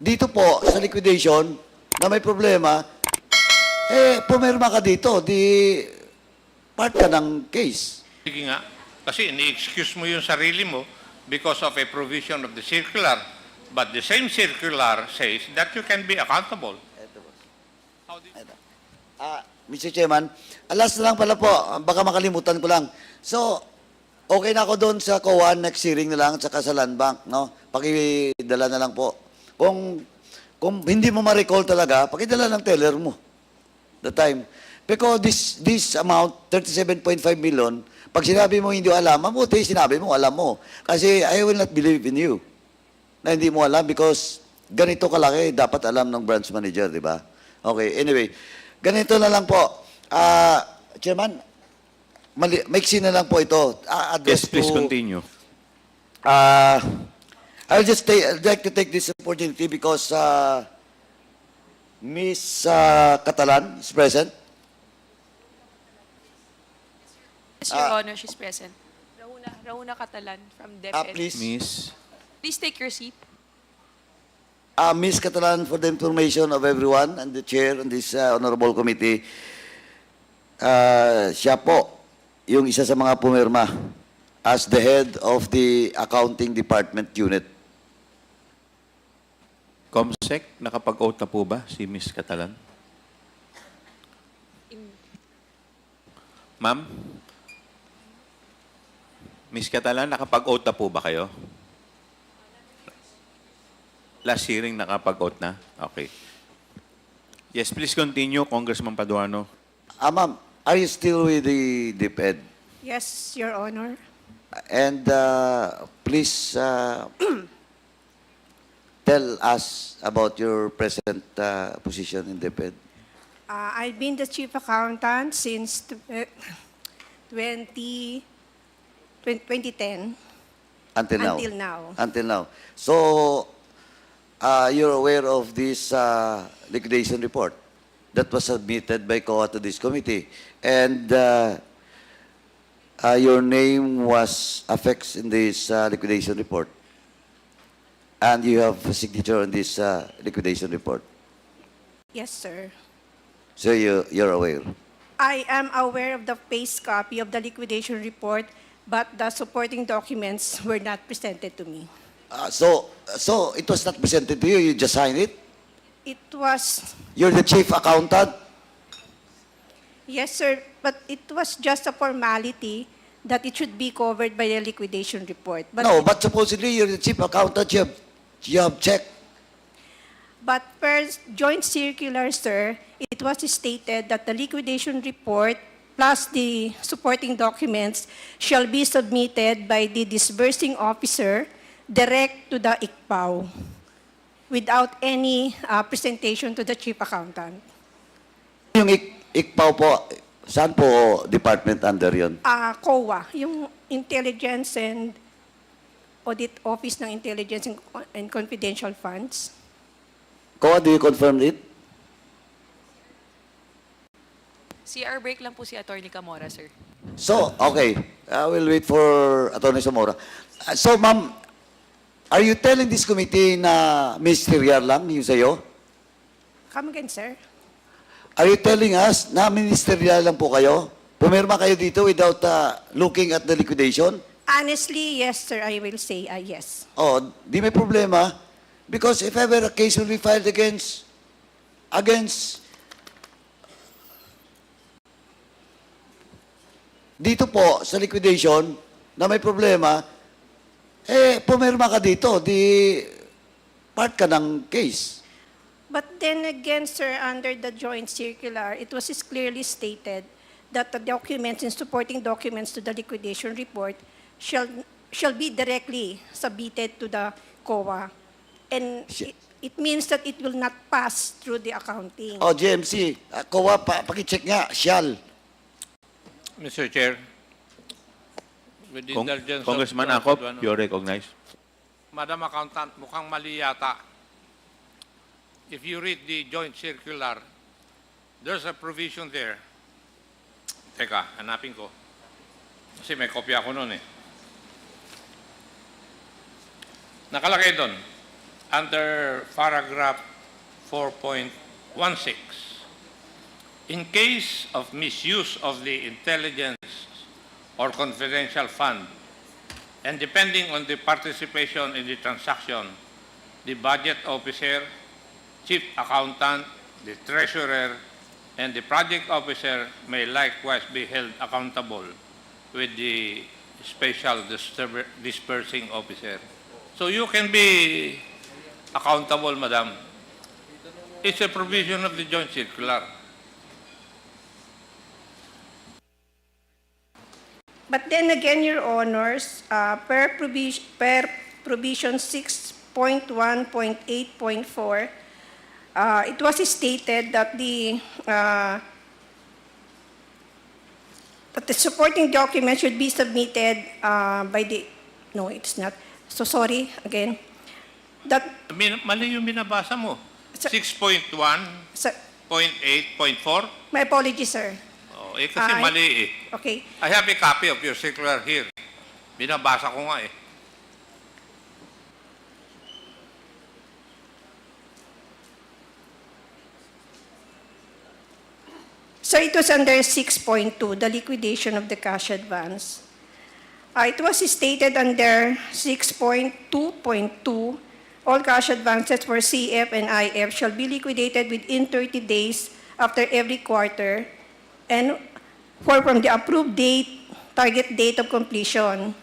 Dito po, sa liquidation, na may problema, pumirma ka dito, di part ka ng case. Sige nga, kasi ni-excuse mo yung sarili mo because of a provision of the circular. But the same circular says that you can be accountable. Mr. Chairman, last na lang pala po, baka makalimutan ko lang. So, okay na ako doon sa COA, next hearing na lang, tsaka sa land bank, no? Pakidala na lang po. Kung hindi mo ma-recall talaga, pakidala ng teller mo. The time. Because this amount, 37.5 million, pag sinabi mo hindi mo alam, mabuti sinabi mo, alam mo. Kasi I will not believe in you na hindi mo alam because ganito kalaki, dapat alam ng branch manager, di ba? Okay, anyway. Ganito na lang po. Chairman, maiksi na lang po ito. Yes, please continue. I'd like to take this opportunity because Miss Catalan is present. Yes, Your Honor, she's present. Rauna Catalan from DepEd. Please. Miss, Please take your seat. Miss Catalan, for the information of everyone and the chair and this honorable committee, siya po yung isa sa mga pumirma as the head of the accounting department unit. Comsec, nakapag-oath na po ba si Miss Catalan? Ma'am? Miss Catalan, nakapag-oath na po ba kayo? Last hearing, nakapag-oath na? Okay. Yes, please continue, Congressman Paduano. Ma'am, are you still with the DepEd? Yes, Your Honor. And please tell us about your present position in DepEd. I've been the chief accountant since 2010 Until now? until now. Until now. So, you're aware of this liquidation report that was submitted by COA to this committee. And your name was affixed in this liquidation report. And you have a signature on this liquidation report. Yes, sir. So you're aware. I am aware of the face copy of the liquidation report, but the supporting documents were not presented to me. So it was not presented to you, you just signed it? It was, You're the chief accountant? yes, sir, but it was just a formality that it should be covered by the liquidation report. But No, but supposedly you're the chief accountant, you have checked. But per joint circular, sir, it was stated that the liquidation report plus the supporting documents shall be submitted by the disbursing officer direct to the ICPAO without any presentation to the chief accountant. Yung ICPAO po, saan po department under yun? COA, yung Intelligence and Audit Office ng Intelligence and Confidential Funds. COA, do you confirm it? CR break lang po si Attorney Camora, sir. So, okay. I will wait for Atty. Zamora. So, ma'am, are you telling this committee na ministerial lang yung sa'yo? Come again, sir. Are you telling us na ministerial lang po kayo? Pumirma kayo dito without looking at the liquidation? Honestly, yes, sir, I will say yes. Oh, di may problema. Because if ever a case will be filed against dito po sa liquidation na may problema, pumirma ka dito, di part ka ng case. But then again, sir, under the joint circular, it was clearly stated that the documents and supporting documents to the liquidation report shall be directly submitted to the COA. And it means that it will not pass through the accounting. Oh, GMC, COA, pakicheck nga, shall. Mr. Chair, with the indulgence Congressman of Acop, Paduano. you're recognized. Madam Accountant, mukhang mali yata. If you read the joint circular, there's a provision there. Teka, hanapin ko. Kasi may kopya ako noon eh. Nakalagay doon, under paragraph 4.16, in case of misuse of the intelligence or confidential fund, and depending on the participation in the transaction, the budget officer, chief accountant, the treasurer, and the project officer may likewise be held accountable with the special dispersing officer. So you can be accountable, madam. It's a provision of the joint circular. But then again, Your Honors, per provision 6.1.8.4, it was stated that the supporting document should be submitted by the, no, it's not. So sorry, again. That, Mali yung binabasa mo. Sir- 6.1.8.4? sir, my apologies, sir. Oh, kasi Ay. mali eh. Okay. I have a copy of your circular here. Binabasa ko nga eh. So it was under 6.2, the liquidation of the cash advance. It was stated under 6.2.2, all cash advances for CF and IF shall be liquidated within 30 days after every quarter and from the approved date, target date of completion.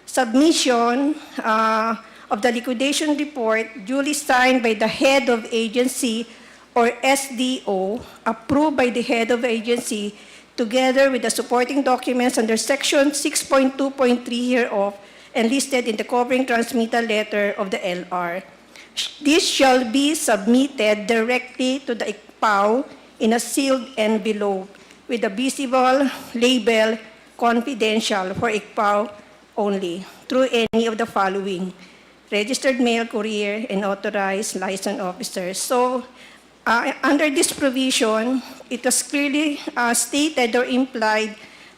Submission of the liquidation report duly signed by the head of agency or SDO, approved by the head of agency, together with the supporting documents under section 6.2.3 hereof and listed in the covering transmittal letter of the LR. This shall be submitted directly to the ICPAO in a sealed envelope with a visible label confidential for ICPAO only through any of the following: registered mail courier and authorized license officers. So, under this provision, it was clearly stated or implied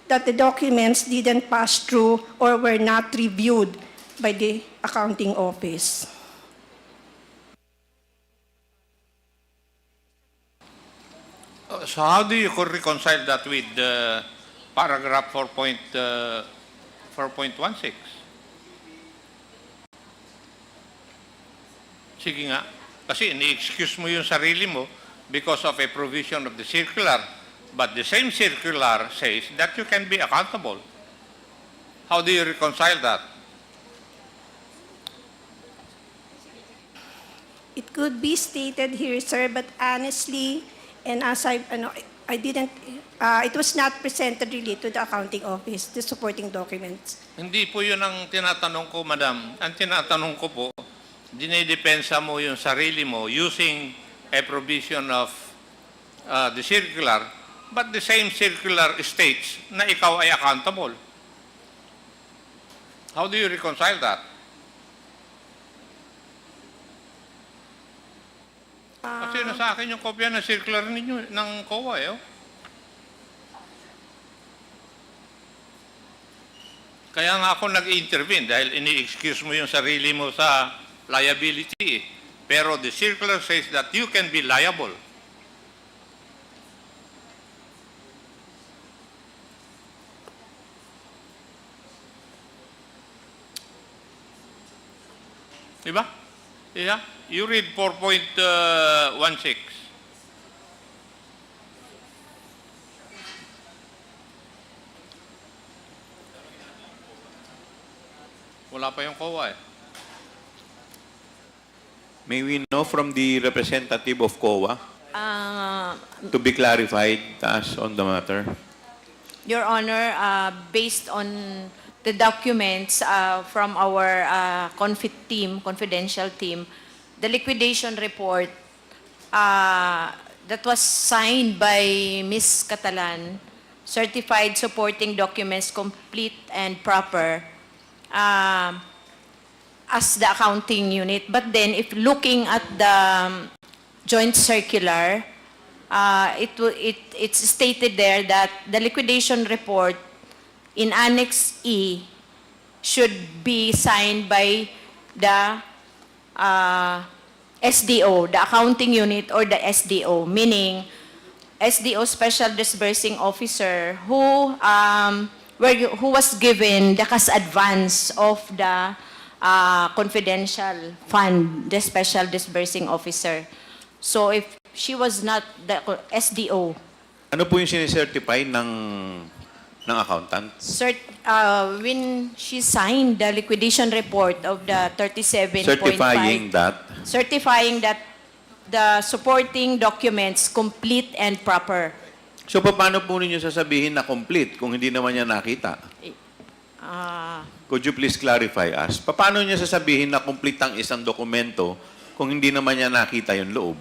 that the documents didn't pass through or were not reviewed by the accounting office. So how do you reconcile that with paragraph 4.16? Sige nga. Kasi ini-excuse mo yung sarili mo because of a provision of the circular. But the same circular says that you can be accountable. How do you reconcile that? It could be stated here, sir, but honestly, and as I didn't, it was not presented really to the accounting office, the supporting documents. Hindi po yun ang tinatanong ko, madam. Ang tinatanong ko po, dinidepensa mo yung sarili mo using a provision of the circular, but the same circular states na ikaw ay accountable. How do you reconcile that? Kasi nasa akin yung kopya ng circular ninyo, ng COA eh. Oh. Kaya nga ako nag-intervene dahil ini-excuse mo yung sarili mo sa liability. Pero the circular says that you can be liable. Diba? Yeah. You read 4.16. Wala pa yung COA eh. May we know from the representative of COA Uh, to be clarified as on the matter? Your Honor, based on the documents from our confidential team, the liquidation report that was signed by Ms. Catalan, certified supporting documents complete and proper as the accounting unit. But then, if looking at the joint circular, it's stated there that the liquidation report in Annex E should be signed by the SDO, the accounting unit or the SDO, meaning SDO Special Disbursing Officer who was given the cash advance of the confidential fund, the Special Disbursing Officer. So if she was not the SDO, Ano po yung sinicertify ng accountant? when she signed the liquidation report of the 37.5, certifying that the supporting documents complete and proper. So, paano po ninyo sasabihin na complete kung hindi naman niya nakita? Could you please clarify us? Paano niya sasabihin na complete ang isang dokumento kung hindi naman niya nakita yung loob?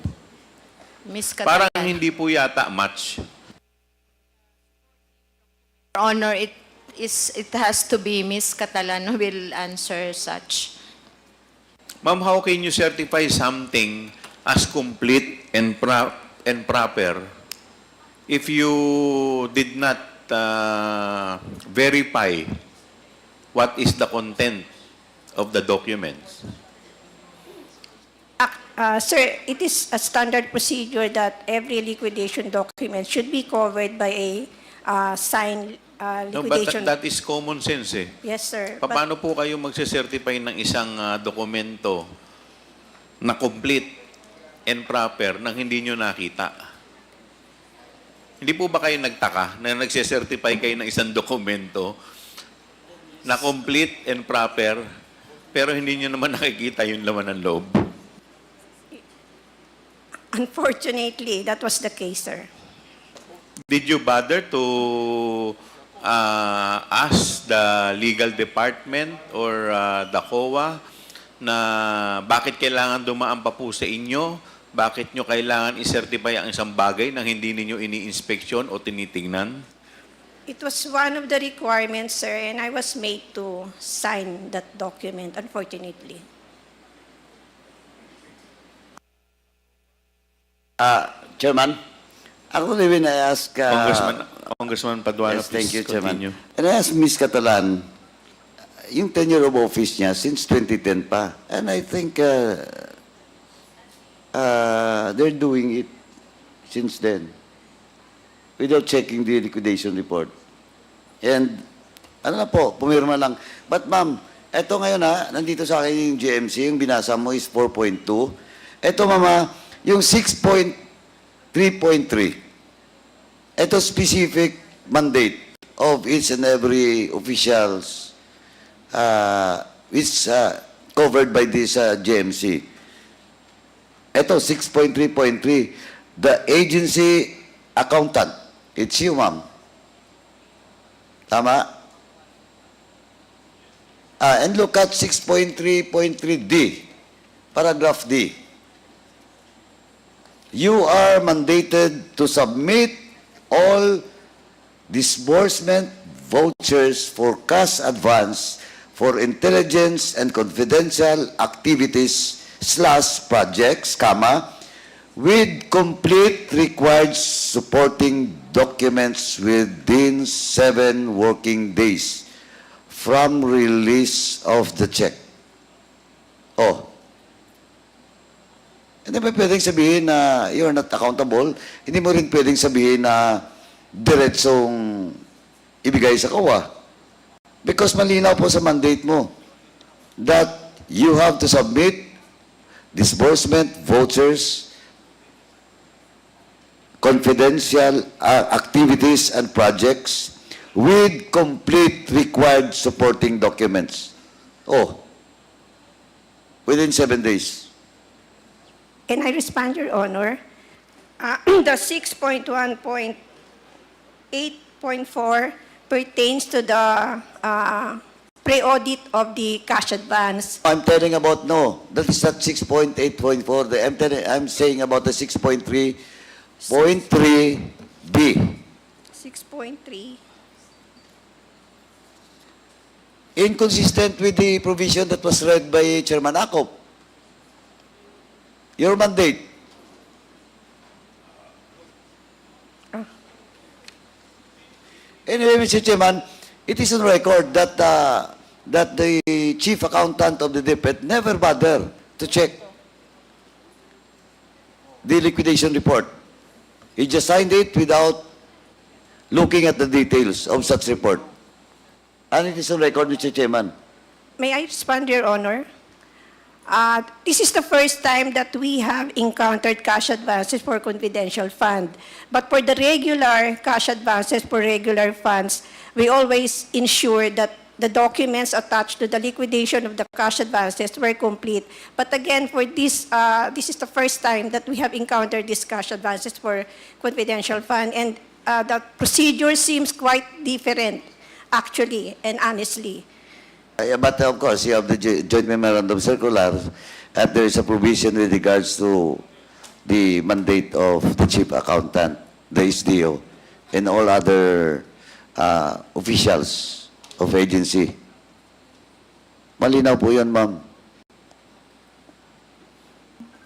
Ms. Parang Catalan, hindi po yata match. Your Honor, it has to be Ms. Catalan who will answer such. Ma'am, how can you certify something as complete and proper if you did not verify what is the content of the documents? Sir, it is a standard procedure that every liquidation document should be covered by a signed No, but liquidation. that is common sense eh. Yes, sir. But Paano po kayo magse-certify ng isang dokumento na complete and proper nang hindi nyo nakita? Hindi po ba kayo nagtaka na nagse-certify kayo ng isang dokumento na complete and proper pero hindi nyo naman nakikita yung laman ng loob? unfortunately, that was the case, sir. Did you bother to ask the legal department or the COA na bakit kailangan dumaan pa po sa inyo? Bakit nyo kailangan i-certify ang isang bagay nang hindi ninyo ini-inspeksyon o tinitingnan? It was one of the requirements, sir, and I was made to sign that document, unfortunately. Chairman, actually when I ask... Congressman Paduano, yes, thank you, please continue. Chairman. And I asked Ms. Catalan, yung tenure of office niya since 2010 pa. And I think they're doing it since then without checking the liquidation report. And ano na po, pumirma lang. But ma'am, eto ngayon nandito sa akin yung GMC, yung binasa mo is 4.2. Eto mama, yung 6.3.3. Ito specific mandate of each and every officials which covered by this GMC. Ito, 6.3.3. The agency accountant. It's you, ma'am. Tama? And look at 6.3.3D. Paragraph D. You are mandated to submit all disbursement vouchers for cash advance for intelligence and confidential activities / projects, with complete required supporting documents within 7 working days from release of the check. Oh. Hindi ba pwedeng sabihin na you're not accountable? Hindi mo rin pwedeng sabihin na diretsong ibigay sa COA. Because malinaw po sa mandate mo that you have to submit disbursement vouchers, confidential activities and projects with complete required supporting documents. Oh, within 7 days. Can I respond, Your Honor? The 6.1.8.4 pertains to the pre-audit of the cash advance. I'm telling about, no, that is not 6.8.4. I'm saying about the 6.3.3B. 6.3. Inconsistent with the provision that was read by Chairman Akop. Your mandate. Anyway, Mr. Chairman, it is on record that that the chief accountant of the DepEd never bothered to check the liquidation report. He just signed it without looking at the details of such report. And it is on record, Mr. Chairman. May I respond, Your Honor? This is the first time that we have encountered cash advances for confidential fund. But for the regular cash advances for regular funds, we always ensure that the documents attached to the liquidation of the cash advances were complete. But again, for this, this is the first time that we have encountered these cash advances for confidential fund. And the procedure seems quite different, actually and honestly. But of course, you have the joint memorandum circular, and there is a provision with regards to the mandate of the chief accountant, the SDO, and all other officials of agency. Malinaw po yun, ma'am.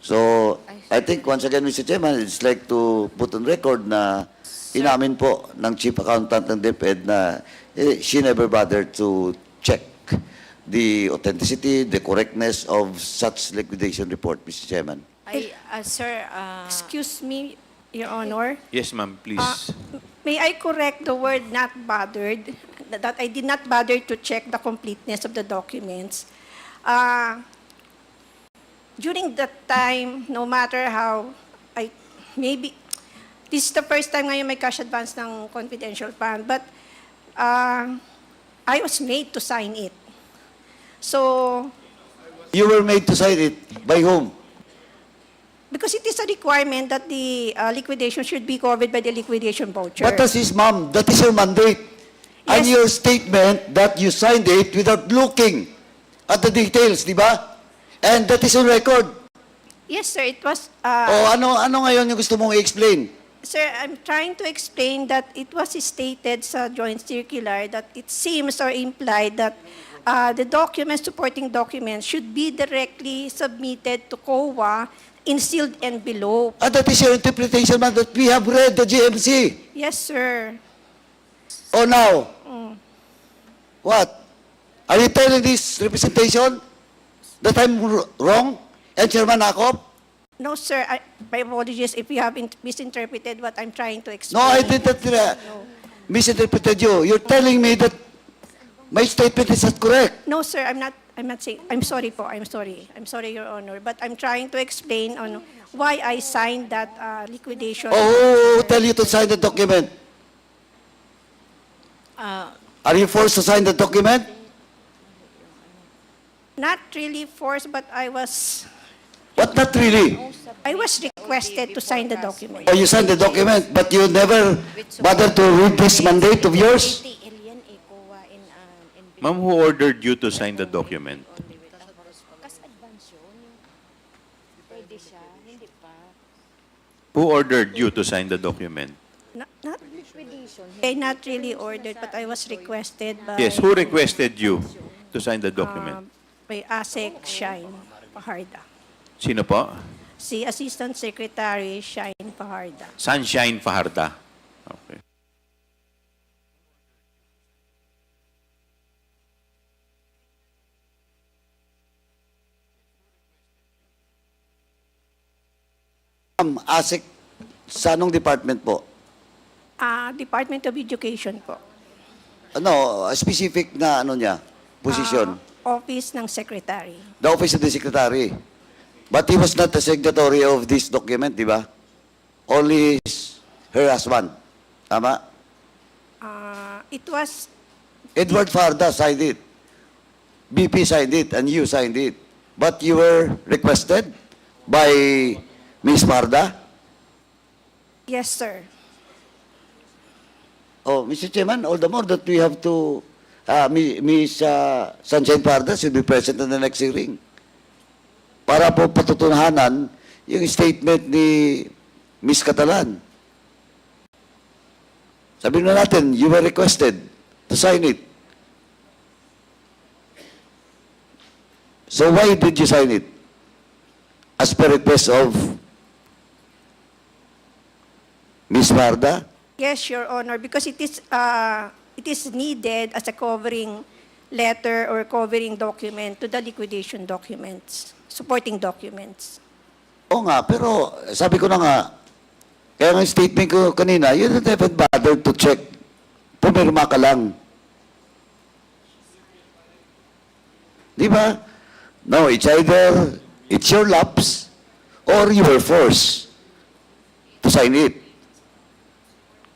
So, I think once again, Mr. Chairman, it's like to put on record na inamin po ng chief accountant ng DepEd na she never bothered to check the authenticity, the correctness of such liquidation report, Mr. Chairman. Sir, Excuse me, Your Honor. Yes, ma'am, please. May I correct the word "not bothered"? That I did not bother to check the completeness of the documents. During that time, no matter how, maybe, this is the first time ngayon may cash advance ng confidential fund, but I was made to sign it. So, You were made to sign it. By whom? because it is a requirement that the liquidation should be covered by the liquidation voucher. But that is, ma'am, that is your mandate. And Yes. your statement that you signed it without looking at the details, di ba? And that is on record. Yes, sir, it was... O ano ngayon yung gusto mong i-explain? Sir, I'm trying to explain that it was stated sa joint circular that it seems or implied that the documents, supporting documents, should be directly submitted to COA in sealed envelope. And that is your interpretation, ma'am, that we have read the GMC. Yes, sir. O now? What? Are you telling this representation that I'm wrong? And Chairman Akop? No, sir, my apologies if you have misinterpreted what I'm trying to explain. No, I did not misinterpreted you. You're telling me that my statement is not correct. No, sir, I'm not saying, I'm sorry po, I'm sorry, Your Honor, but I'm trying to explain on why I signed that liquidation. Oh, who tell you to sign the document? Are you forced to sign the document? Not really forced, but I was What, not really? requested to sign the document. Oh, you signed the document, but you never bothered to read this mandate of yours? Ma'am, who ordered you to sign the document? Who ordered you to sign the document? Not really ordered, but I was requested by... Yes, who requested you to sign the document? By ASEC Shine Paharda. Sino po? Si Assistant Secretary Shine Paharda. Sunshine Fajarda. Okay. ASIC, sa anong department po? Department of Education po. Ano, specific na ano niya, position? Office ng Secretary. The office of the secretary. But he was not the signatory of this document, di ba? Only her husband. Tama? It was... Edward Farda signed it. BP signed it, and you signed it. But you were requested by Ms. Farda? Yes, sir. Oh, Mr. Chairman, all the more that we have to, Ms. Sunshine Farda should be present in the next hearing. Para po patutunahanan yung statement ni Ms. Catalan. Sabihin na natin, you were requested to sign it. So why did you sign it? As per request of Ms. Farda? Yes, Your Honor, because it is needed as a covering letter or covering document to the liquidation documents. supporting documents. Oo nga, pero sabi ko na nga, kaya nga yung statement ko kanina, you don't even bother to check. Pumirma ka lang. Di ba? No, it's either it's your lapse or you were forced to sign it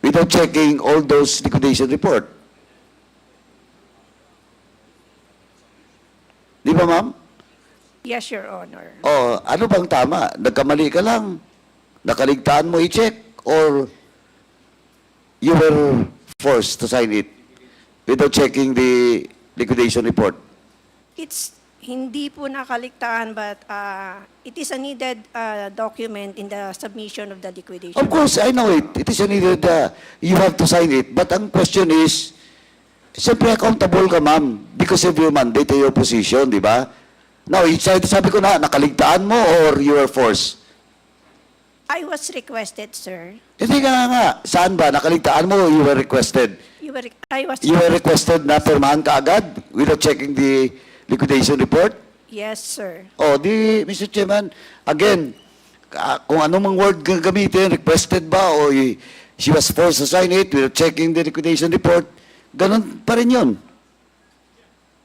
without checking all those liquidation report. Di ba, ma'am? Yes, Your Honor. O, ano bang tama? Nagkamali ka lang. Nakaligtaan mo i-check or you were forced to sign it without checking the liquidation report? It's hindi po nakaligtaan, but it is a needed document in the submission of the liquidation. Of course, I know it. It is needed, you have to sign it. But ang question is, siyempre accountable ka, ma'am, because of your mandate and your position, di ba? Now, sabi ko na, nakaligtaan mo or you were forced? I was requested, sir. Hindi ka nga. Saan ba? Nakaligtaan mo or you were requested? You were requested na pirmahan ka agad without checking the liquidation report? Yes, sir. O, di, Mr. Chairman, again, kung anong word gamitin, requested ba o she was forced to sign it without checking the liquidation report, ganun pa rin yun.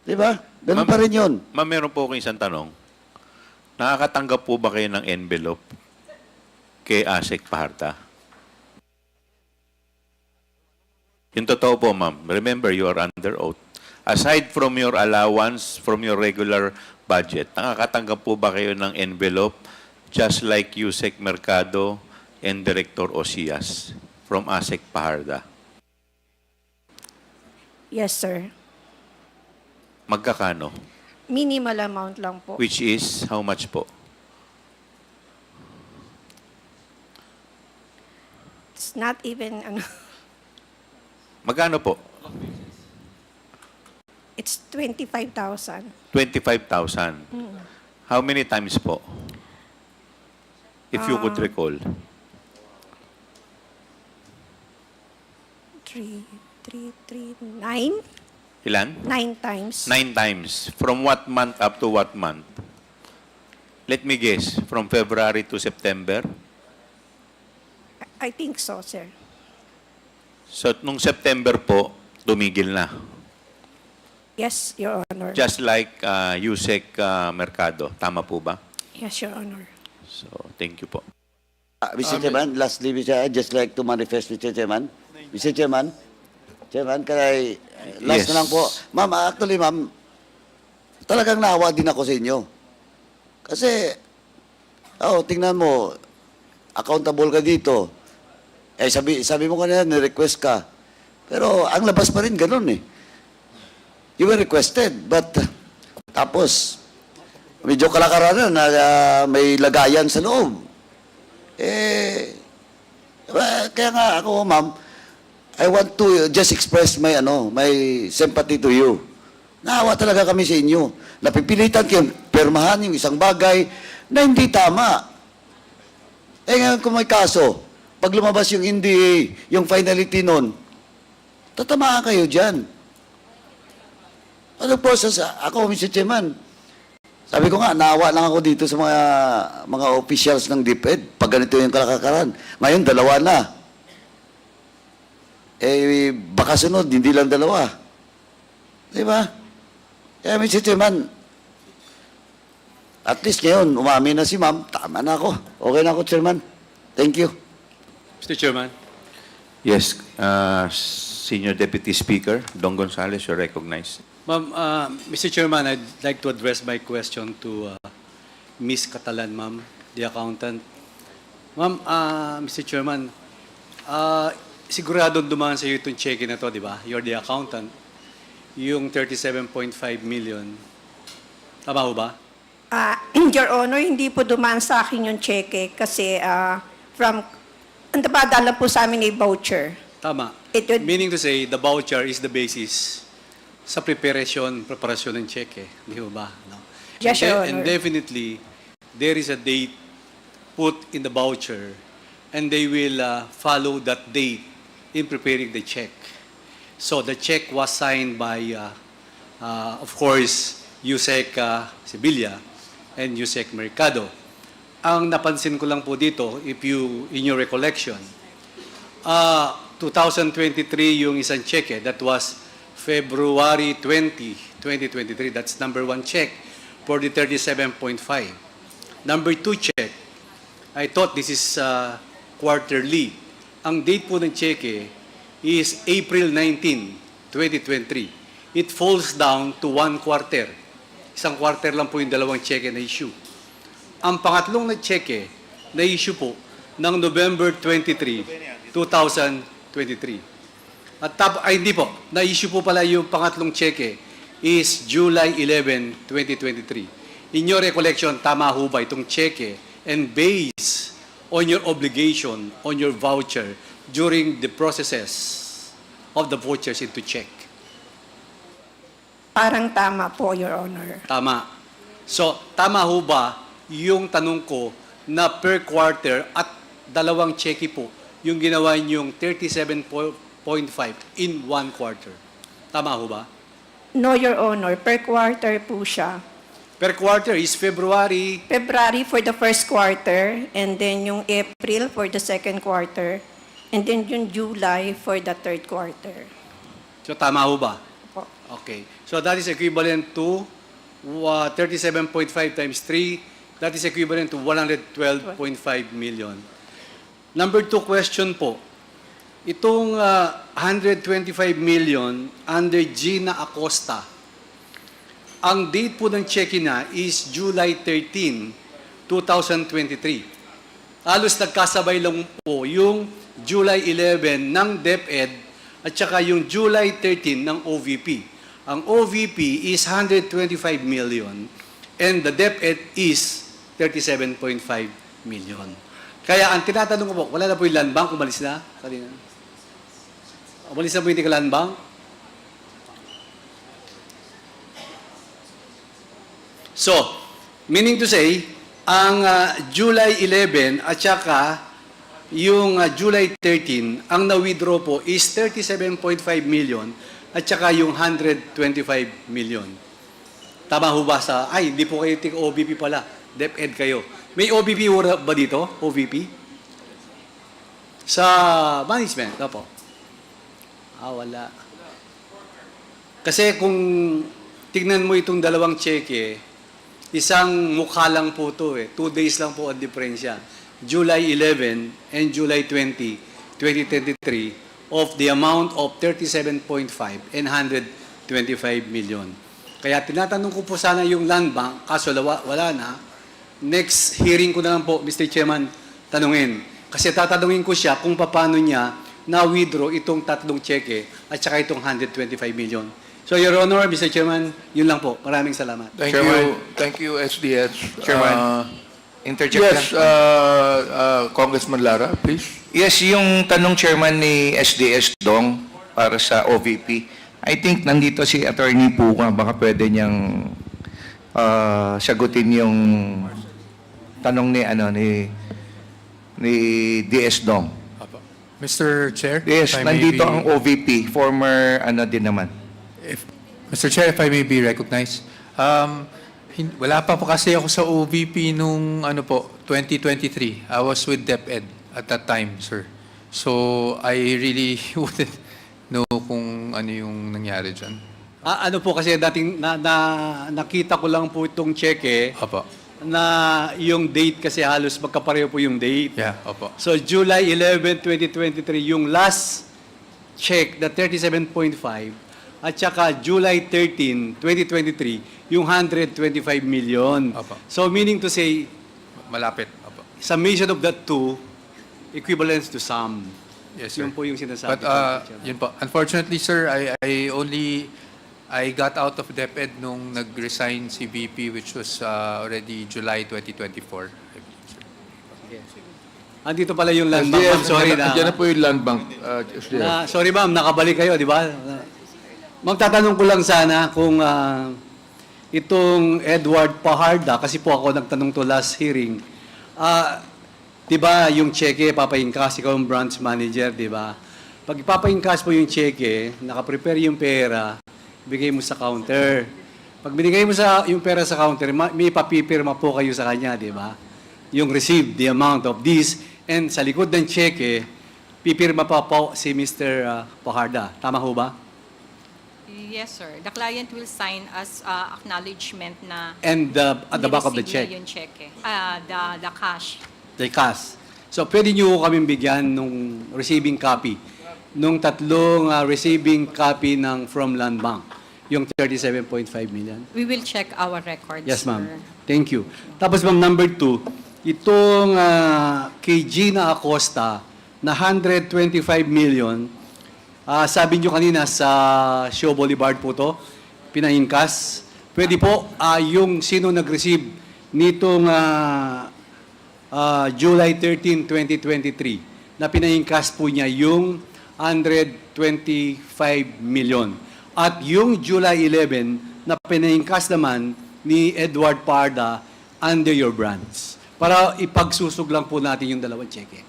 Di ba? Ganun pa rin yun. Ma'am, meron po akong isang tanong. Nakakatanggap po ba kayo ng envelope kay ASEC Paharta? Yung totoo po, ma'am. Remember, you are under oath. Aside from your allowance, from your regular budget, nakakatanggap po ba kayo ng envelope just like Yusek Mercado and Director Osias from ASEC Paharda? Yes, sir. Magkakano? Minimal amount lang po. Which is, how much po? It's not even, Magkano po? it's 25,000. 25,000. How many times po? If you could recall. 9? Ilan? 9 times. 9 times. From what month up to what month? Let me guess. From February to September? I think so, sir. So, nung September po, tumigil na. Yes, Your Honor. Just like Yusek Mercado. Tama po ba? Yes, Your Honor. So, thank you po. Mr. Chairman, lastly, I'd just like to manifest, Mr. Chairman. Mr. Chairman, kaya last Yes. na lang po. Ma'am, actually, ma'am, talagang naawa din ako sa inyo. Kasi, tingnan mo, accountable ka dito. Sabi mo kanina, ni-request ka. Pero ang labas pa rin ganun eh. You were requested, but tapos, medyo kalakaran na may lagayan sa loob. Kaya nga ako, ma'am, I want to just express my sympathy to you. Naawa talaga kami sa inyo. Napipilitan kayong pirmahan yung isang bagay na hindi tama. Ngayon kung may kaso, pag lumabas yung NDA, yung finality nun, tatamaan kayo dyan. Ano process? Ako, Mr. Chairman, sabi ko nga, naawa lang ako dito sa mga officials ng DepEd. Pag ganito yung kalakaran. Ngayon, 2 na. Baka sunod, hindi lang 2. Di ba? Kaya, Mr. Chairman, at least ngayon, umamin na si ma'am, tama na ako. Okay na ako, Chairman. Thank you. Mr. Chairman. Yes, Senior Deputy Speaker, Don Gonzales, you're recognized. Ma'am, Mr. Chairman, I'd like to address my question to Ms. Catalan, ma'am, the accountant. Ma'am, Mr. Chairman, siguradong dumaan sa iyo itong cheque na to, di ba? You're the accountant. Yung 37.5 million. Tama ho ba? Your Honor, hindi po dumaan sa akin yung cheque kasi ang napadala po sa amin ay voucher. Tama. It would- Meaning to say, the voucher is the basis sa preparasyon ng cheque. Di ho ba? No. Yes, Your And Honor. definitely, there is a date put in the voucher and they will follow that date in preparing the check. So the check was signed by, of course, Yusek Sibilia and Yusek Mercado. Ang napansin ko lang po dito, in your recollection, 2023 yung isang cheque, that was February 20, 2023. That's number 1 check for the 37.5. Number 2 check, I thought this is quarterly. Ang date po ng cheque is April 19, 2023. It falls down to 1 quarter. Isang quarter lang po yung dalawang cheque na issue. Ang pangatlong na cheque na issue po ng November 23, 2023. At hindi po, na-issue po pala yung pangatlong cheque is July 11, 2023. In your recollection, tama ho ba itong cheque and based on your obligation, on your voucher during the processes of the vouchers into check? Parang tama po, Your Honor. Tama. So, tama ho ba yung tanong ko na per quarter at dalawang cheque po yung ginawa niyong 37.5 in 1 quarter? Tama ho ba? No, Your Honor. Per quarter po siya. Per quarter is February. February for the first quarter, and then yung April for the second quarter, and then yung July for the third quarter. So, tama ho ba? Po. Okay. So, that is equivalent to 37.5 times 3. That is equivalent to 112.5 million. Number 2 question po. Itong 125 million under Gina Acosta, ang date po ng check na is July 13, 2023. Halos nagkasabay lang po yung July 11 ng DepEd at saka yung July 13 ng OVP. Ang OVP is 125 million and the DepEd is 37.5 million. Kaya ang tinatanong ko po, wala na po yung land bank, umalis na? Kanina. Umalis na po yung land bank? So, meaning to say, ang July 11 at saka yung July 13, ang na-withdraw po is 37.5 million at saka yung 125 million. Tama ho ba sa, hindi po kayo OVP pala, DepEd kayo. May OVP ba dito? OVP? Sa management, po. Wala. Kasi kung tignan mo itong dalawang cheque, isang mukha lang po ito 2 days lang po ang diferensya. July 11 and July 20, 2023 of the amount of 37.5 and 125 million. Kaya tinatanong ko po sana yung land bank, kaso wala na. Next hearing ko na lang po, Mr. Chairman, tanungin. Kasi tatanungin ko siya kung paano niya na-withdraw itong 3 cheque at saka itong 125 million. So, Your Honor, Mr. Chairman, yun lang po. Maraming salamat. Thank Chairman. you. Thank you, SDS. Chairman. Interject Yes, lang. Congressman Lara, please. Yes, yung tanong chairman ni SDS Dong para sa OVP, I think nandito si Attorney Puka, baka pwede niyang sagutin yung tanong ni DS Dong. Mr. Chair? Yes, if I may nandito be- ang OVP, former din naman. Mr. Chair, if I may be recognized. Wala pa po kasi ako sa OVP nung 2023. I was with DepEd at that time, sir. So, I really wouldn't know kung ano yung nangyari dyan. Ano po kasi dating nakita ko lang po itong cheque Opo. na yung date kasi halos magkapareho po yung date. Yeah, opo. So, July 11, 2023, yung last check, the 37.5, at saka July 13, 2023, yung 125 million. Opo. So, meaning to say, Malapit. Opo. summation of that two equivalents to sum. Yes, sir. Yun po yung sinasabi But, ko. Mr. Chairman. yun po. Unfortunately, sir, I got out of DepEd nung nag-resign si VP, which was already July 2024. Andito pala yung land bank. SDS, Ma'am, sorry Diyan na po yung land bank, SDS. sorry ma'am, nakabalik kayo, di ba? Magtatanong ko lang sana kung itong Edward Paharda, kasi po ako nagtanong to last hearing, di ba yung cheque, papayingkas, ikaw yung branch manager, di ba? Pag ipapayingkas po yung cheque, nakaprepare yung pera, bigay mo sa counter. Pag binigay mo yung pera sa counter, may papipirma po kayo sa kanya, di ba? Yung receive the amount of this, and sa likod ng cheque, pipirma pa po si Mr. Paharda. Tama ho ba? Yes, sir. The client will sign as acknowledgement na And at the back of the check, nireceive niya yung cheque. The cash. the cash. So, pwede nyo kami bigyan nung receiving copy, nung tatlong receiving copy ng from Land Bank, yung 37.5 million. We will check our records, Yes, ma'am. sir. Thank you. Tapos, ma'am, number 2, itong kay Gina Acosta na 125 million, sabi nyo kanina sa Show Boulevard po to, pinahingkas. Pwede po, yung sino nag-receive nitong July 13, 2023, na pinahingkas po niya yung 125 million. At yung July 11, na pinahingkas naman ni Edward Parda under your branch. Para ipagsusog lang po natin yung dalawang cheque.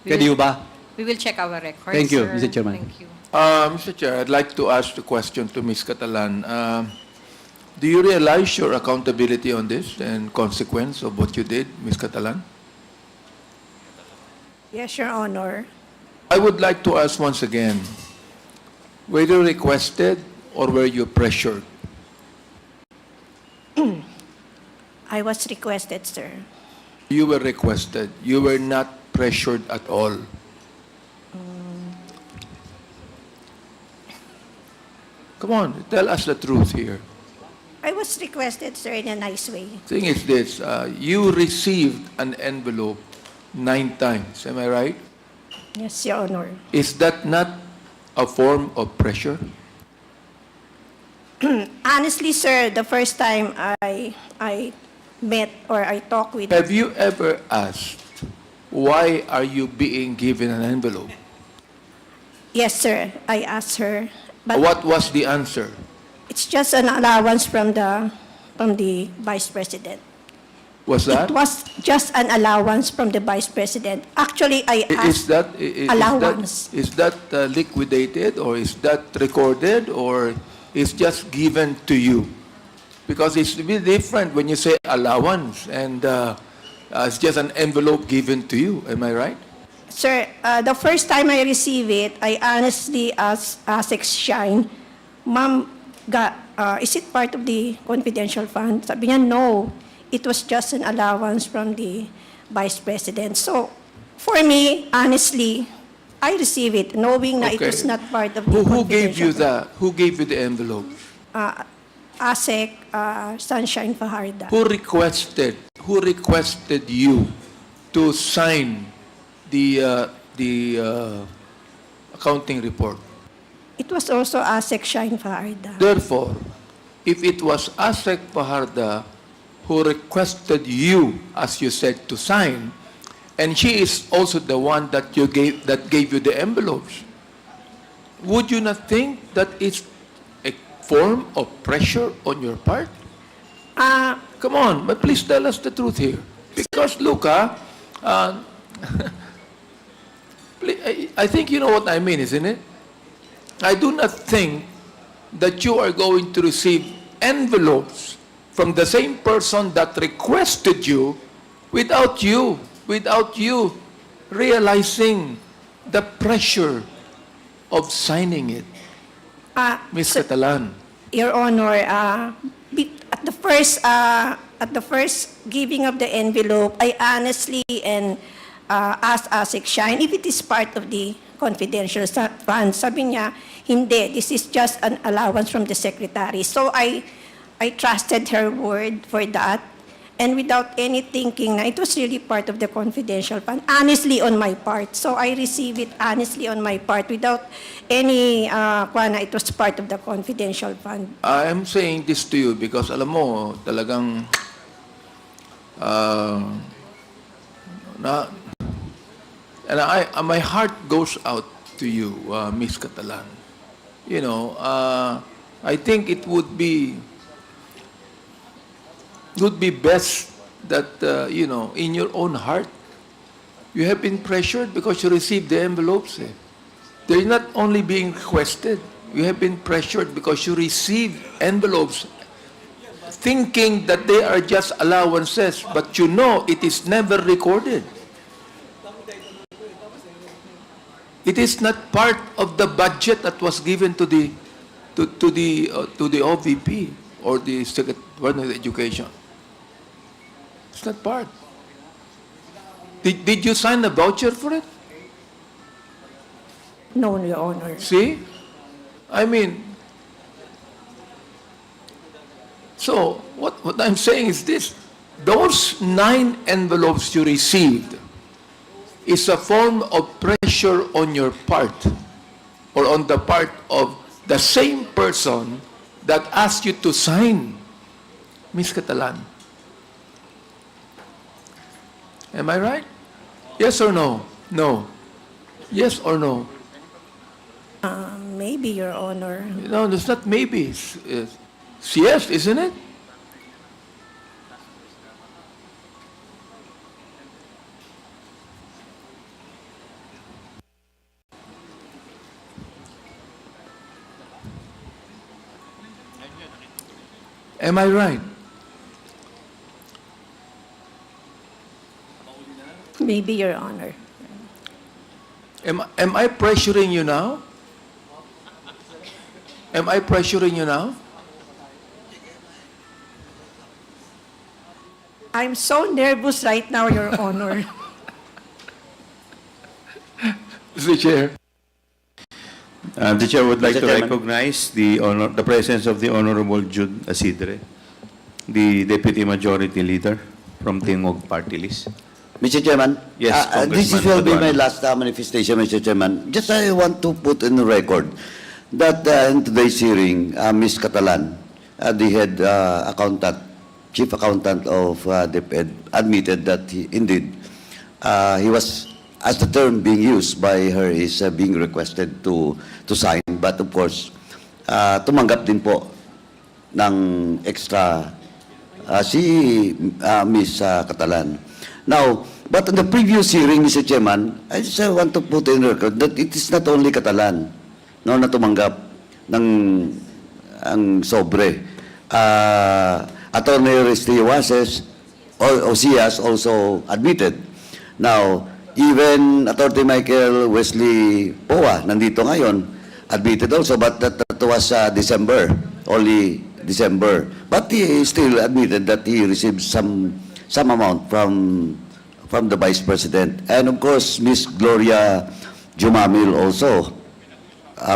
Pwede ba? We will check our records, Thank you, sir. Mr. Chairman. Thank you. Mr. Chair, I'd like to ask the question to Ms. Catalan. Do you realize your accountability on this and consequence of what you did, Ms. Catalan? Yes, Your Honor. I would like to ask once again, were you requested or were you pressured? I was requested, sir. You were requested. You were not pressured at all. Come on, tell us the truth here. I was requested, sir, in a nice way. Thing is this, you received an envelope 9 times, am I right? Yes, Your Honor. Is that not a form of pressure? Honestly, sir, the first time I met or I talked with... Have you ever asked, why are you being given an envelope? Yes, sir, I asked her. But What was the answer? it's just an allowance from the Vice President. Was that? It was just an allowance from the Vice President. Actually, I Is asked that allowance. is that liquidated or is that recorded or is just given to you? Because it's a bit different when you say allowance and it's just an envelope given to you. Am I right? Sir, the first time I received it, I honestly asked Shine, Ma'am, is it part of the confidential fund? Sabi niya, no. It was just an allowance from the Vice President. So, for me, honestly, I received it knowing that it was not part of the Who gave you confidential Who gave you the envelope? fund. ASEC, Sunshine Fajarda. Who requested you to sign the accounting report? It was also ASEC Shine Fajarda. Therefore, if it was ASEC Paharda who requested you, as you said, to sign, and she is also the one that gave you the envelopes, would you not think that it's a form of pressure on your part? Come on, but please tell us the truth here. Because look, I think you know what I mean, isn't it? I do not think that you are going to receive envelopes from the same person that requested you without you realizing the pressure of signing it. Ms. Catalan. Your Honor, at the first giving of the envelope, I honestly asked ASEC Shine if it is part of the confidential fund. Sabi niya, hindi, this is just an allowance from the secretary. So I trusted her word for that. And without any thinking na it was really part of the confidential fund, honestly on my part. So I received it honestly on my part without any, it was part of the confidential fund. I am saying this to you because alam mo, talagang my heart goes out to you, Miss Catalan. You know, I think it would be best that, you know, in your own heart, you have been pressured because you received the envelopes. They're not only being requested. You have been pressured because you received envelopes thinking that they are just allowances, but you know it is never recorded. It is not part of the budget that was given to the OVP or the Secretary of Education. It's not part. Did you sign a voucher for it? No, Your Honor. See? I mean, so what I'm saying is this. Those 9 envelopes you received is a form of pressure on your part or on the part of the same person that asked you to sign. Miss Catalan. Am I right? Yes or no? No. Yes or no? Maybe, Your Honor. No, it's not maybe. It's yes, isn't it? Am I right? Maybe, Your Honor. Am I pressuring you now? Am I pressuring you now? I'm so nervous right now, Your Honor. Mr. Chair. The chair would like Mr. to Chairman. recognize the presence of the Honorable Jude Asidre, the Deputy Majority Leader from Tingog Party List. Mr. Chairman, Yes, this Congressman will be my Paduano. last manifestation, Mr. Chairman. Just I want to put in the record that in today's hearing, Ms. Catalan, the head accountant, chief accountant of DepEd, admitted that indeed he was, as the term being used by her is being requested to sign, but of course, tumanggap din po ng extra si Ms. Catalan. Now, but in the previous hearing, Mr. Chairman, I just want to put in record that it is not only Catalan na tumanggap ng ang sobre. Attorney Restiwases or Osias also admitted. Now, even Attorney Michael Wesley Poa, nandito ngayon, admitted also, but that was December, only December. But he still admitted that he received some amount from the Vice President. And of course, Miss Gloria Jumamil also,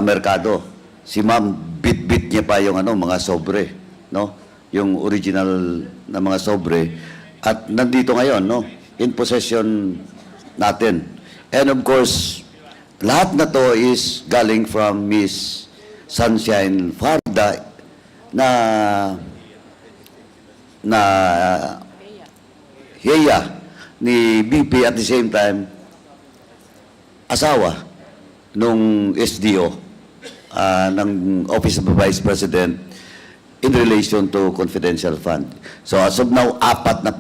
Mercado. Si Ma'am, bit-bit niya pa yung mga sobre, no? Yung original na mga sobre. At nandito ngayon, no? In possession natin. And of course, lahat na to is galing from Miss Sunshine Farda na heya ni BP at the same time asawa nung SDO ng Office of the Vice President in relation to confidential fund. So as of now, apat na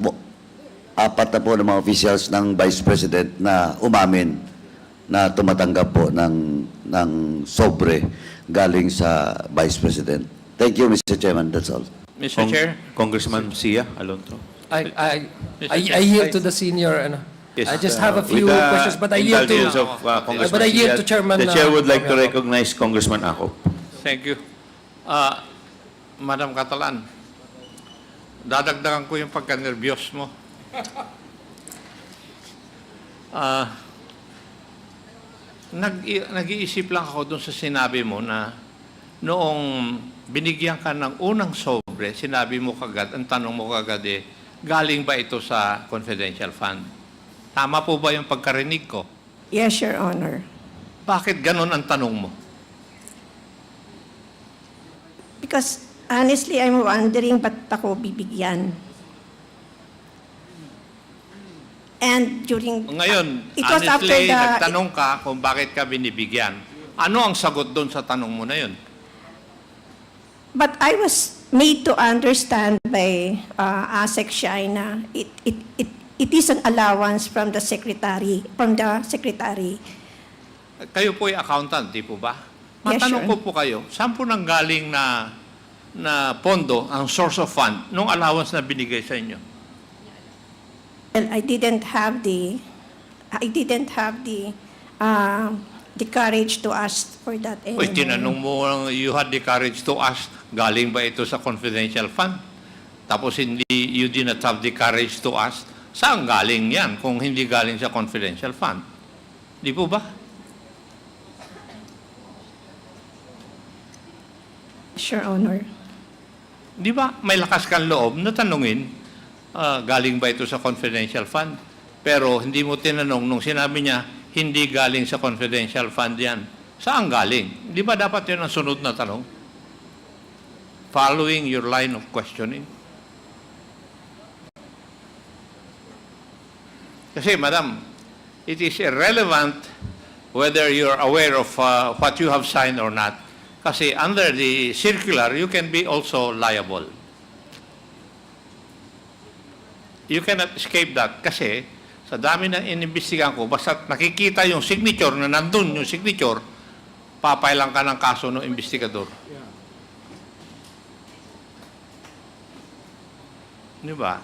po ng mga officials ng Vice President na umamin na tumatanggap po ng sobre galing sa Vice President. Thank you, Mr. Chairman. That's all. Mr. Chair? Congressman Sia Alonso. I yield to the senior. Yes, I just have a few with the questions, but I yield to. indulgence of, Congressman But I yield Sia, to Chairman. The chair would like to recognize Congressman Acop. Thank you. Madam Catalan, dadagdagan ko yung pagka-nervyos mo. Nag-iisip lang ako dun sa sinabi mo na noong binigyan ka ng unang sobre, sinabi mo kagad, ang tanong mo kagad galing ba ito sa confidential fund? Tama po ba yung pagkarinig ko? Yes, Your Honor. Bakit ganun ang tanong mo? Because honestly, I'm wondering ba't ako bibigyan. And during... Ngayon, it was after honestly, the... nagtanong ka kung bakit ka binibigyan. Ano ang sagot doon sa tanong mo na yun? But I was made to understand by ASEC Shaina, it is an allowance from the secretary, Kayo po ay accountant, di po ba? Yes, Matanong sure. ko po kayo, saan po nanggaling na na pondo ang source of fund nung allowance na binigay sa inyo? Well, I didn't have the courage to ask for that anymore. Uy, tinanong mo, you had the courage to ask, galing ba ito sa confidential fund? Tapos you did not have the courage to ask, saan galing yan kung hindi galing sa confidential fund? Di po ba? Your Honor. Di ba may lakas kang loob na tanungin, galing ba ito sa confidential fund? Pero hindi mo tinanong nung sinabi niya, hindi galing sa confidential fund yan. Saan galing? Di ba dapat yun ang sunod na tanong? Following your line of questioning. Kasi, madam, it is irrelevant whether you're aware of what you have signed or not. Kasi under the circular, you can be also liable. You cannot escape that. Kasi sa dami na inimbestigahan ko, basta nakikita yung signature na nandun yung signature, papailan ka ng kaso ng investigador. Di ba?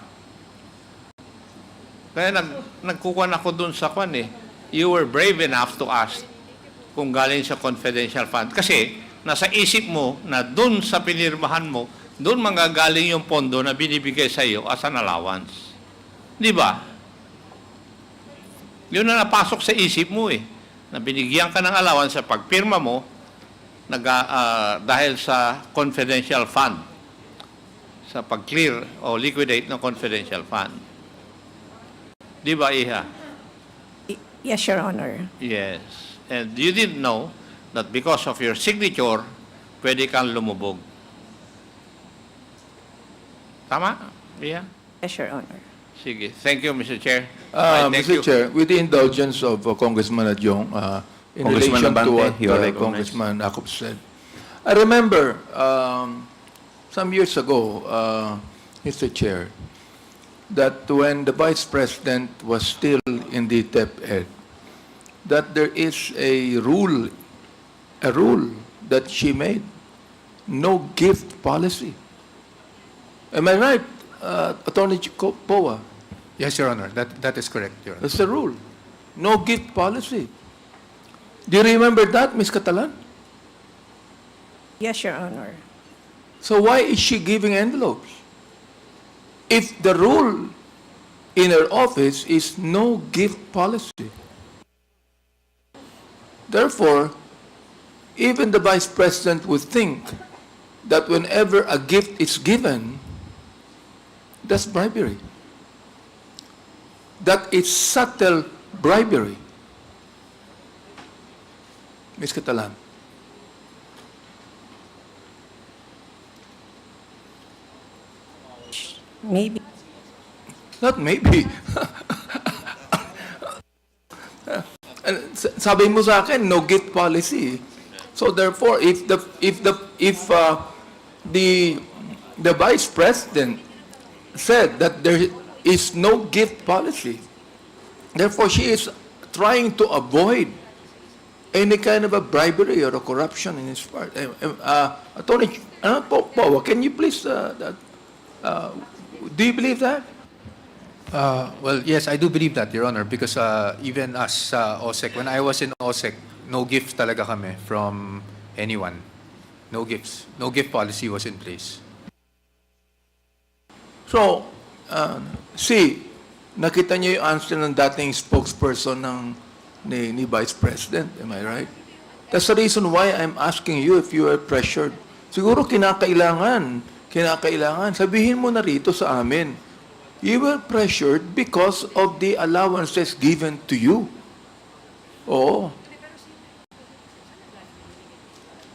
Kaya nagkukuhan ako dun sa kwan eh. You were brave enough to ask kung galing sa confidential fund. Kasi nasa isip mo na dun sa pinirmahan mo, dun manggagaling yung pondo na binibigay sa iyo as an allowance. Di ba? Yun na napasok sa isip mo eh. Na binigyan ka ng allowance sa pagpirma mo dahil sa confidential fund. Sa pag-clear o liquidate ng confidential fund. Di ba, Iha? Yes, Your Honor. Yes. And you didn't know that because of your signature, pwede kang lumubog. Tama? Iha? Yes, Your Honor. Sige. Thank you, Mr. Chair. Thank Mr. you. Chair, with the indulgence of Congressman Adjong, in Congressman relation to Abante, what you are recognized. Congressman Akop said, I remember some years ago, Mr. Chair, that when the Vice President was still in the DepEd, that there is a rule that she made, no gift policy. Am I right, Attorney Poa? Yes, Your Honor. That is correct, Your Honor. That's the rule. No gift policy. Do you remember that, Ms. Catalan? Yes, Your Honor. So why is she giving envelopes? If the rule in her office is no gift policy. Therefore, even the Vice President would think that whenever a gift is given, that's bribery. That is subtle bribery. Ms. Catalan. Maybe. Not maybe. Sabi mo sa akin, no gift policy. So therefore, if the Vice President said that there is no gift policy, therefore she is trying to avoid any kind of a bribery or a corruption in his part. Attorney Powa, can you please do you believe that? Well, yes, I do believe that, Your Honor, because even us sa OSEC, when I was in OSEC, no gifts talaga kami from anyone. No gifts. No gift policy was in place. So, nakita niyo yung answer ng dating spokesperson ni Vice President, am I right? That's the reason why I'm asking you if you are pressured. Siguro kinakailangan, sabihin mo na rito sa amin, you were pressured because of the allowances given to you. Oo.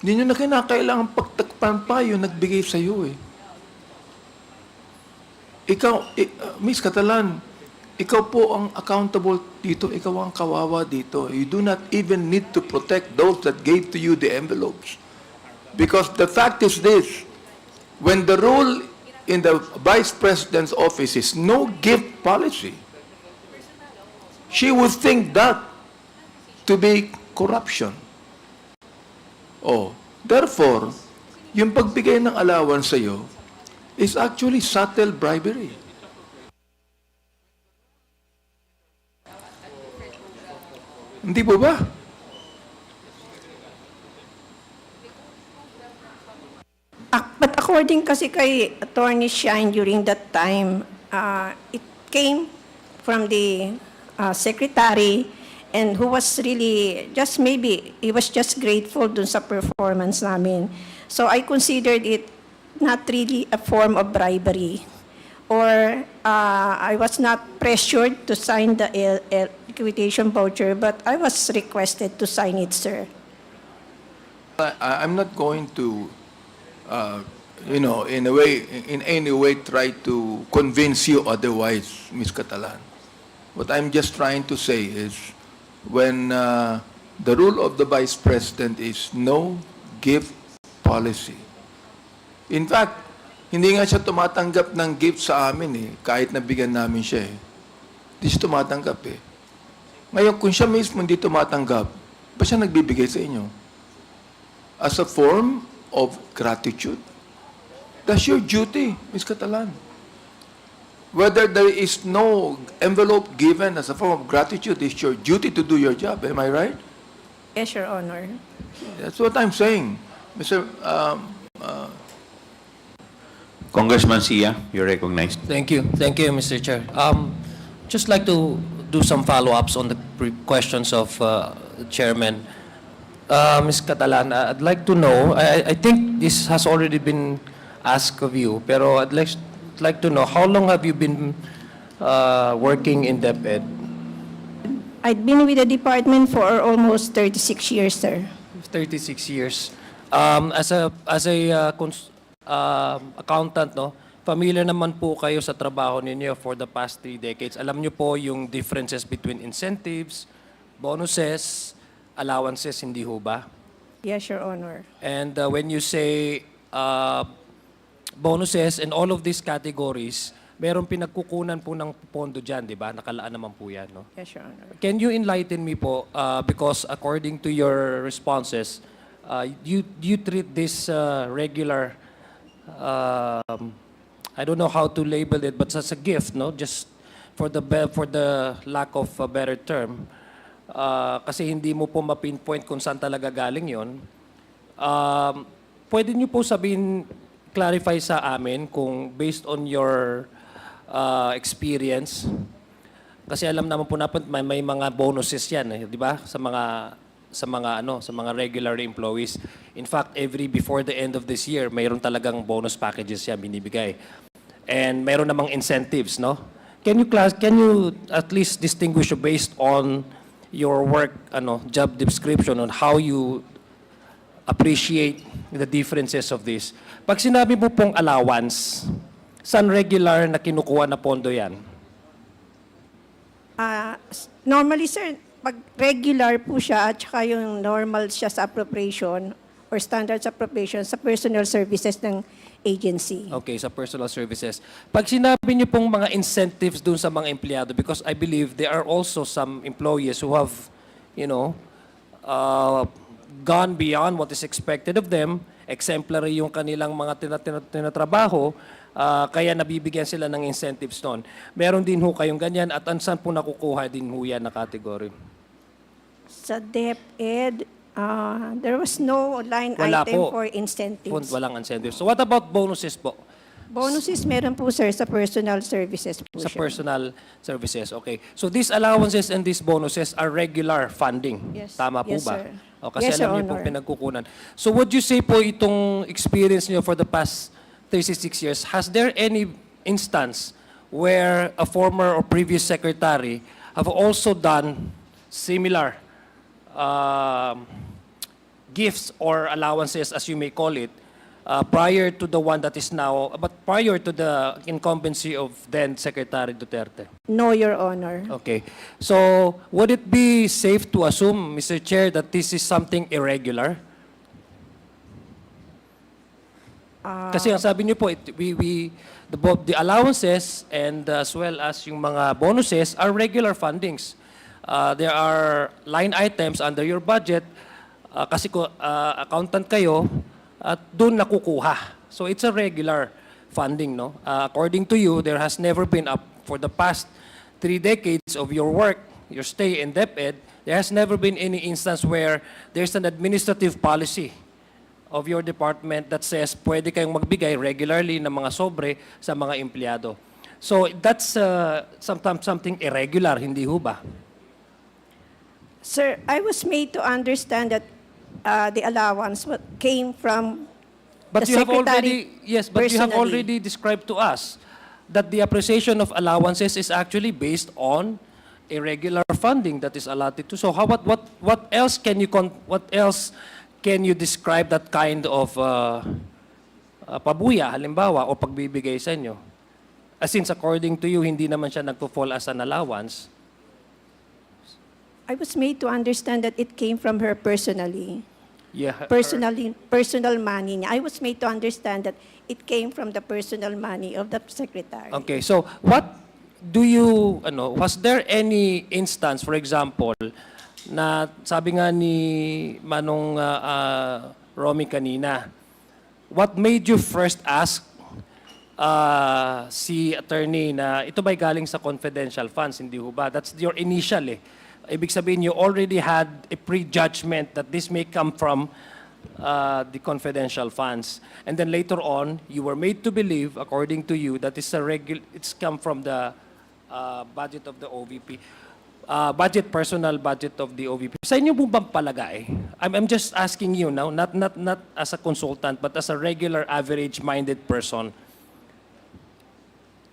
Hindi nyo na kinakailangan pagtakpan pa yung nagbigay sa iyo eh. Ikaw, Miss Catalan, ikaw po ang accountable dito, ikaw ang kawawa dito. You do not even need to protect those that gave to you the envelopes. Because the fact is this, when the rule in the Vice President's office is no gift policy, she would think that to be corruption. Oh, therefore, yung pagbigay ng allowance sa'yo is actually subtle bribery. Hindi po ba? But according kasi kay Attorney Shine during that time, it came from the secretary and who was really just maybe, he was just grateful dun sa performance namin. So I considered it not really a form of bribery, or I was not pressured to sign the liquidation voucher, but I was requested to sign it, sir. I'm not going to, in any way try to convince you otherwise, Ms. Catalan. What I'm just trying to say is, when the rule of the Vice President is no gift policy. In fact, hindi nga siya tumatanggap ng gift sa amin kahit nabigyan namin siya Hindi siya tumatanggap Ngayon, kung siya mismo hindi tumatanggap, ba siya nagbibigay sa inyo? As a form of gratitude. That's your duty, Ms. Catalan. Whether there is no envelope given as a form of gratitude, it's your duty to do your job. Am I right? Yes, Your Honor. That's what I'm saying. Mr. Congressman Sia, you're recognized. Thank you, Mr. Chair. Just like to do some follow-ups on the questions of the Chairman. Ms. Catalan, I'd like to know, I think this has already been asked of you, pero I'd like to know, how long have you been working in DepEd? I'd been with the department for almost 36 years, sir. 36 years. As a accountant, no, familiar naman po kayo sa trabaho ninyo for the past 3 decades. Alam niyo po yung differences between incentives, bonuses, allowances, hindi ho ba? Yes, Your Honor. And when you say bonuses and all of these categories, merong pinagkukunan po ng pondo dyan, di ba? Nakalaan naman po yan, no? Yes, Your Honor. Can you enlighten me po, because according to your responses, you treat this regular, I don't know how to label it, but as a gift, no? Just for the lack of a better term, kasi hindi mo po ma-pinpoint kung saan talaga galing yon. Pwede niyo po sabihin, clarify sa amin kung based on your experience, kasi alam naman po natin may mga bonuses yan, di ba? Sa mga regular employees. In fact, before the end of this year, mayroon talagang bonus packages yan binibigay. And mayroon namang incentives, no? Can you at least distinguish based on your work, job description, on how you appreciate the differences of this? Pag sinabi mo pong allowance, saan regular na kinukuha na pondo yan? Normally, sir, pag regular po siya at saka yung normal siya sa appropriation or standards appropriation sa personal services ng agency. Okay, sa personal services. Pag sinabi niyo pong mga incentives dun sa mga empleyado, because I believe there are also some employees who have, gone beyond what is expected of them, exemplary yung kanilang mga tinatrabaho, kaya nabibigyan sila ng incentives noon. Meron din ho kayong ganyan at saan po nakukuha din ho yan na category? Sa DepEd, there was no line Wala item po. for incentives. Walang incentives. So what about bonuses po? Bonuses meron po, sir, sa personal services po Sa siya. personal services, okay. So these allowances and these bonuses are regular funding. Yes. Tama po Yes, ba? sir. O, kasi Yes, Your alam niyo po Honor. pinagkukunan. So would you say po itong experience niyo for the past 36 years, has there any instance where a former or previous secretary have also done similar gifts or allowances, as you may call it, prior to the one that is now, but prior to the incumbency of then Secretary Duterte? No, Your Honor. Okay. So, would it be safe to assume, Mr. Chair, that this is something irregular? Kasi ang sabi niyo po, the allowances and as well as yung mga bonuses are regular fundings. There are line items under your budget. Kasi accountant kayo, at doon nakukuha. So it's a regular funding, no? According to you, there has never been up for the past 3 decades of your work, your stay in DepEd, there has never been any instance where there's an administrative policy of your department that says pwede kayong magbigay regularly ng mga sobre sa mga empleyado. So that's sometimes something irregular, hindi ho ba? Sir, I was made to understand that the allowance came from But the you have secretary already, yes, but you have personally. already described to us that the appreciation of allowances is actually based on a regular funding that is allotted to. So how what else can you describe that kind of pabuya halimbawa o pagbibigay sa inyo? Since according to you hindi naman siya nagpo-fall as an allowance. I was made to understand that it came from her personally. Yeah. Personal money niya. I was made to understand that it came from the personal money of the secretary. Okay, so what do you, was there any instance, for example, na sabi nga ni Manong Romy kanina, what made you first ask si attorney na ito ba'y galing sa confidential funds, hindi ho ba? That's your initial eh. Ibig sabihin, you already had a prejudgment that this may come from the confidential funds. And then later on, you were made to believe, according to you, that it's come from the budget of the OVP. Personal budget of the OVP. Sa inyo po bang palagay? I'm just asking you now, not as a consultant, but as a regular, average-minded person.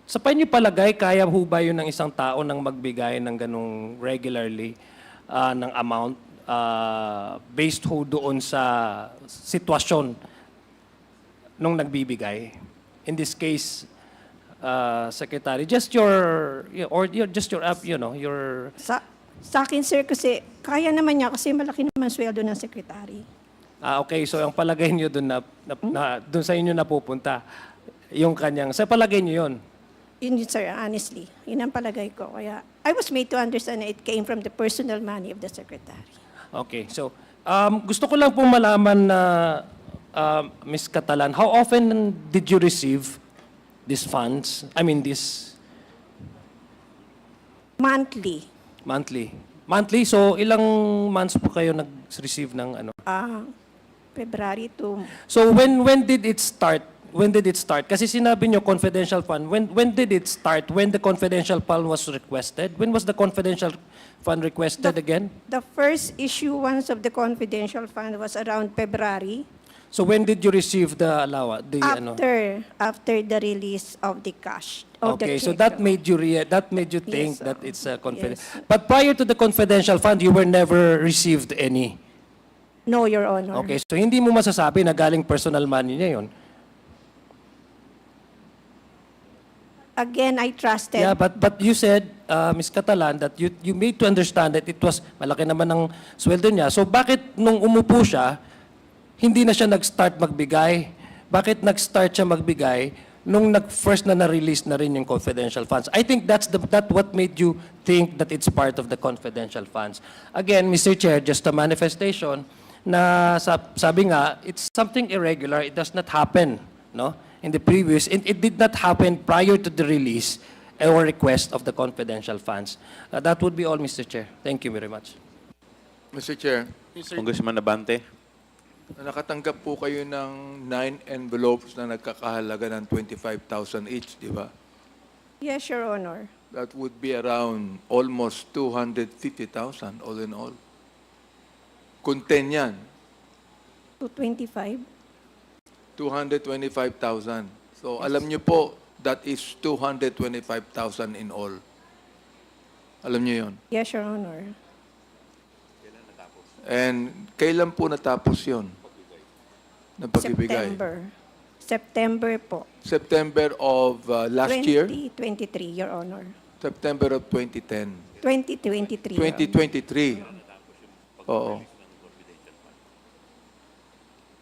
Sa panyo palagay, kaya ho ba yun ng isang tao nang magbigay ng ganong regularly ng amount based ho doon sa sitwasyon nung nagbibigay? In this case, Secretary, just your Sa akin, sir, kasi kaya naman niya kasi malaki naman sweldo ng secretary. okay, so ang palagay niyo doon doon sa inyo napupunta yung kanyang, sa palagay niyo yun? Yun, sir, honestly. Yun ang palagay ko. Kaya I was made to understand that it came from the personal money of the secretary. Okay, so gusto ko lang pong malaman na Ms. Catalan, how often did you receive these funds? I mean, this Monthly. monthly, so ilang months po kayo nag-receive ng ano? February to So when did it start? When did it start? Kasi sinabi nyo confidential fund. When did it start? When the confidential fund was requested? When was the confidential fund requested again? the first issuance of the confidential fund was around February. So when did you receive the allowance? After the release of the cash. Of Okay, the so check. that made you think Yes, that it's confidential. yes. But prior to the confidential fund, you were never received any. No, Your Honor. Okay, so hindi mo masasabi na galing personal money niya yun. Again, I trusted. Yeah, but you said, Ms. Catalan, that you made to understand that it was malaki naman ang sweldo niya. So bakit nung umupo siya, hindi na siya nag-start magbigay? Bakit nag-start siya magbigay nung first na na-release na rin yung confidential funds? I think that's what made you think that it's part of the confidential funds. Again, Mr. Chair, just a manifestation na sabi nga, it's something irregular. It does not happen, no? In the previous, it did not happen prior to the release or request of the confidential funds. That would be all, Mr. Chair. Thank you very much. Mr. Chair, Congressman Abante. nakatanggap po kayo ng 9 envelopes na nagkakahalaga ng 25,000 each, di ba? Yes, Your Honor. That would be around almost 250,000 all in all. Contain yan. 225. 225,000. So, alam niyo po, that is 225,000 in all. Alam niyo yon. Yes, Your Honor. And kailan po natapos yon? Na pagbibigay? September po. September of last year? 2023, Your Honor. September of 2010. 2023. Your Honor. 2023. Oo.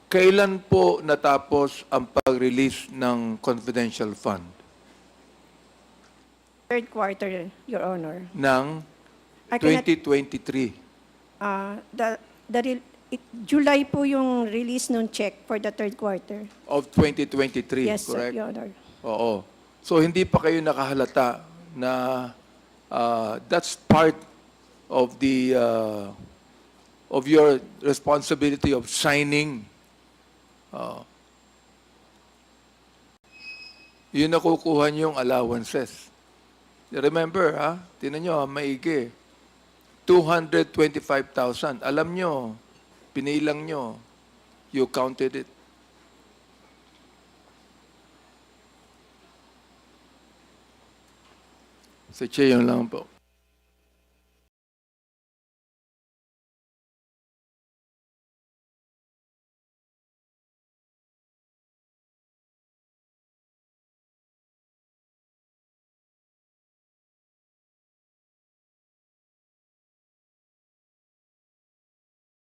Kailan po natapos ang pag-release ng confidential fund? Third quarter, Your Honor. Ng I cannot- 2023. July po yung release ng check for the third quarter. Of 2023, Yes, sir, correct? Your Honor. Oo. So hindi pa kayo nakahalata na that's part of the of your responsibility of signing. Yun nakukuha nyo yung allowances. Remember, ha? Tinan nyo, maigi. 225,000. Alam nyo, pinilang nyo, you counted it. Sa Che, yun lang po.